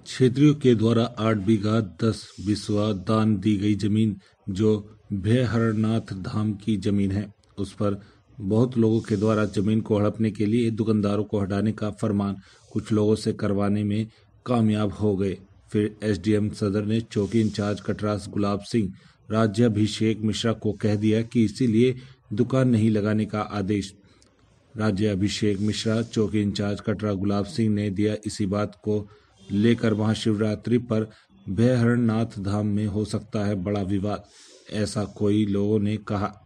क्षेत्रियों के द्वारा 8 बीघा 10 बिस्वा दान दी गई जमीन जो भैरहरनाथ धाम की जमीन है, उस पर बहुत लोगों के द्वारा जमीन को हड़पने के लिए दुकानदारों को हटाने का फरमान कुछ लोगों से करवाने में कामयाब हो गए। फिर एसडीएम सदर ने चौकी इंचार्ज कटरास गुलाब सिंह राज्याभिषेक मिश्रा को कह दिया कि इसीलिए दुकान नहीं लगाने का आदेश। राज्याभिषेक मिश्रा चौकी इंचार्ज कटरा गुलाब सिंह ने दिया। इसी बात को लेकर महाशिवरात्रि पर भैरहरनाथ धाम में हो सकता है बड़ा विवाद, ऐसा कोई लोगों ने कहा।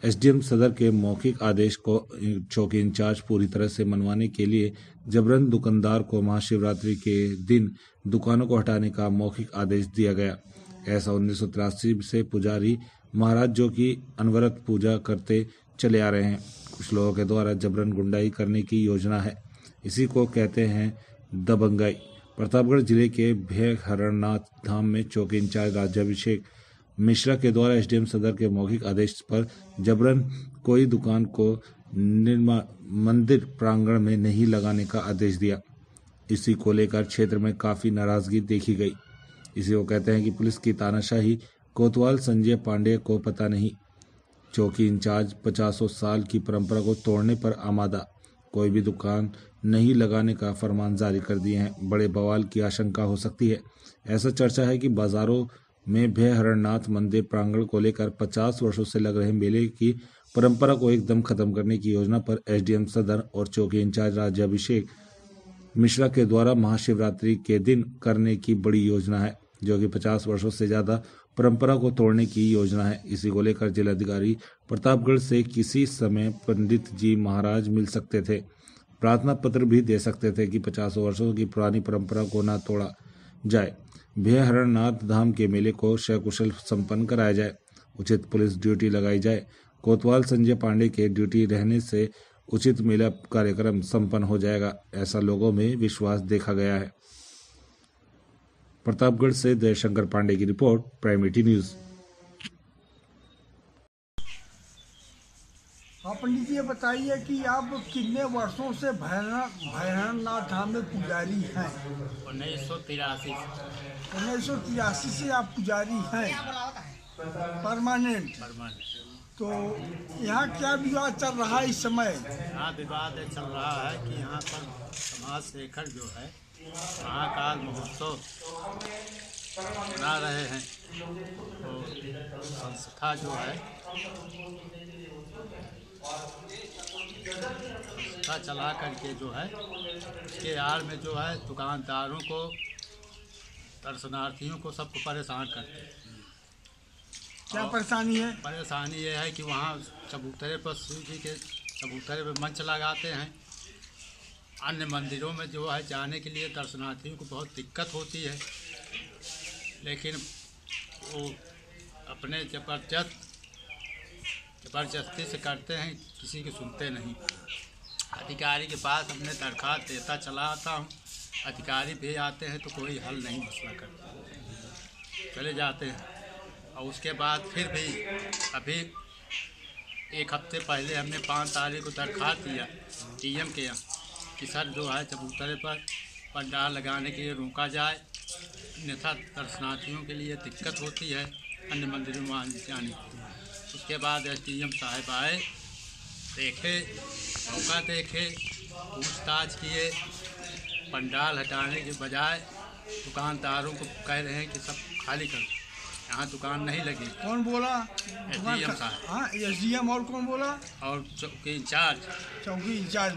एसडीएम सदर के मौखिक आदेश को चौकी इंचार्ज पूरी तरह से मनवाने के लिए जबरन दुकानदार को महाशिवरात्रि के दिन दुकानों को हटाने का मौखिक आदेश दिया गया। ऐसा 1983 से पुजारी महाराज जो कि अनवरत पूजा करते चले आ रहे हैं, कुछ लोगों के द्वारा जबरन गुंडाई करने की योजना है। इसी को कहते हैं दबंगाई। प्रतापगढ़ जिले के भैरहरनाथ धाम में चौकी इंचार्ज राज्याभिषेक मिश्रा के द्वारा एसडीएम सदर के मौखिक आदेश पर जबरन कोई दुकान को मंदिर प्रांगण में नहीं लगाने का आदेश दिया। इसी को लेकर क्षेत्र में काफी नाराजगी देखी गई। इसी को कहते हैं कि पुलिस की तानाशाही कोतवाल संजय पांडे को पता नहीं। चौकी इंचार्ज 50 साल की परंपरा को तोड़ने पर आमादा, कोई भी दुकान नहीं लगाने का फरमान जारी कर दिए हैं। बड़े बवाल की आशंका हो सकती है। ऐसा चर्चा है कि बाजारों में भैरहरनाथ मंदिर प्रांगण को लेकर 50 वर्षों से लग रहे मेले की परंपरा को एकदम खत्म करने की योजना पर एसडीएम सदर और चौकी इंचार्ज राज्याभिषेक मिश्रा के द्वारा महाशिवरात्रि के दिन करने की बड़ी योजना है, जो कि 50 वर्षों से ज्यादा परंपरा को तोड़ने की योजना है। इसी को लेकर जिलाधिकारी प्रतापगढ़ से किसी समय पंडित जी महाराज मिल सकते थे, प्रार्थना पत्र भी दे सकते थे कि 50 वर्षों की पुरानी परंपरा को ना तोड़ा जाए, भैरहरनाथ धाम के मेले को सकुशल संपन्न कराया जाए, उचित पुलिस ड्यूटी लगाई जाए। कोतवाल संजय पांडे के ड्यूटी रहने से उचित मेला कार्यक्रम संपन्न हो जाएगा, ऐसा लोगों में विश्वास देखा गया है। प्रतापगढ़ से दयाशंकर पांडे की रिपोर्ट, प्राइम 18 न्यूज। हाँ पंडित जी, ये बताइए कि आप कितने वर्षों से भैरहरनाथ धाम में पुजारी हैं? 1983 से आप पुजारी हैं, परमानेंट। तो यहाँ क्या विवाद चल रहा है इस समय? यहाँ विवाद चल रहा है कि यहाँ पर समाज शेखर जो है महाकाल महोत्सव मना रहे हैं, तो संस्था जो है संस्था चला करके जो है इसके आड़ में जो है दुकानदारों को, दर्शनार्थियों को, सबको परेशान करते हैं। क्या परेशानी है? परेशानी ये है कि वहाँ चबूतरे पर शिव जी के चबूतरे पर मंच लगाते हैं। अन्य मंदिरों में जो है जाने के लिए दर्शनार्थियों को बहुत दिक्कत होती है, लेकिन वो अपने ज़बरदस्ती से करते हैं, किसी की सुनते नहीं। अधिकारी के पास अपने दरख्वास्त देता चला आता हूँ, अधिकारी भी आते हैं तो कोई हल नहीं मसला करते, चले जाते हैं। और उसके बाद फिर भी अभी एक हफ्ते पहले हमने 5 तारीख को दरख्वास्त दिया डीएम के यहाँ कि सर जो है चबूतरे पर पंडाल लगाने के लिए रोका जाए, अन्यथा दर्शनार्थियों के लिए दिक्कत होती है अन्य मंदिरों में आने जाने की। उसके बाद एसडीएम साहब आए, देखे, मौका देखे, पूछताछ किए, पंडाल हटाने के बजाय दुकानदारों को कह रहे हैं कि सब खाली कर, यहाँ दुकान नहीं लगी। कौन बोला? एसडीएम साहब। हाँ, एसडीएम। और कौन बोला? और चौकी इंचार्ज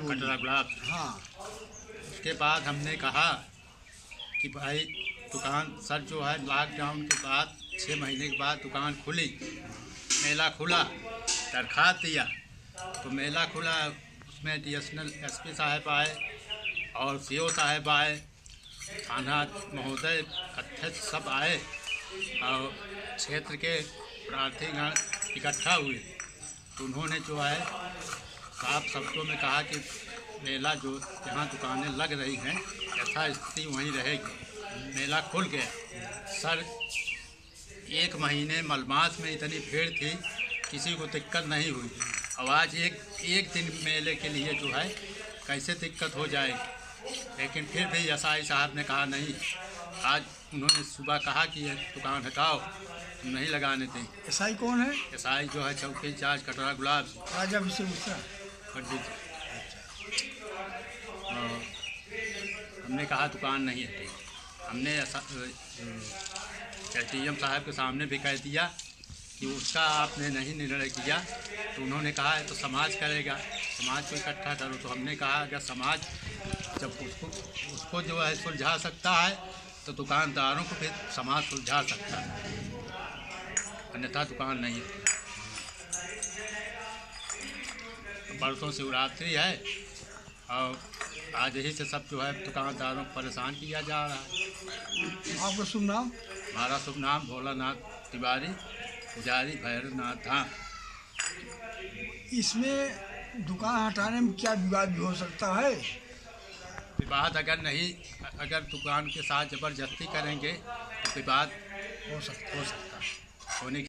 कटरा गुलाब। हाँ। उसके बाद हमने कहा कि भाई दुकान सर जो है लॉकडाउन के बाद 6 महीने के बाद दुकान खुली, मेला खुला, दरख्वास्त दिया तो मेला खुला, उसमें डीएसएल एसपी साहब आए और सीओ साहब आए, थाना महोदय अध्यक्ष सब आए और क्षेत्र के प्रार्थीगण इकट्ठा हुए। तो उन्होंने जो है साफ शब्दों में कहा कि मेला जो जहाँ दुकानें लग रही हैं ऐसा स्थिति वहीं रहेगी। मेला खुल गया। सर 1 महीने मलमास में इतनी भीड़ थी, किसी को दिक्कत नहीं हुई। अब आज एक दिन मेले के लिए जो है कैसे दिक्कत हो जाएगी। लेकिन फिर भी एसआई साहब ने कहा नहीं। आज उन्होंने सुबह कहा कि ये दुकान हटाओ, तुम नहीं लगाने दें। एसआई कौन है? एसआई जो है चौकी इंचार्ज कटरा गुलाब राजा अभिषेक मिश्रा। पंडित। हमने कहा दुकान नहीं हटेगी। हमने एसडीएम साहब के सामने भी कह दिया कि उसका आपने नहीं निर्णय किया, तो उन्होंने कहा है तो समाज करेगा, समाज को इकट्ठा करो। तो हमने कहा अगर समाज जब उसको जो है सुलझा सकता है तो दुकानदारों को फिर समाज सुलझा सकता है, अन्यथा दुकान नहीं है। बरसों शिवरात्रि है और आज यही से सब जो है दुकानदारों को परेशान किया जा रहा है। आपका शुभ नाम? हमारा शुभ नाम भोलानाथ तिवारी, पुजारी भैरवनाथ धाम। इसमें दुकान हटाने में क्या विवाद भी हो सकता है? विवाद अगर दुकान के साथ ज़बरदस्ती करेंगे तो विवाद हो सकता है, होने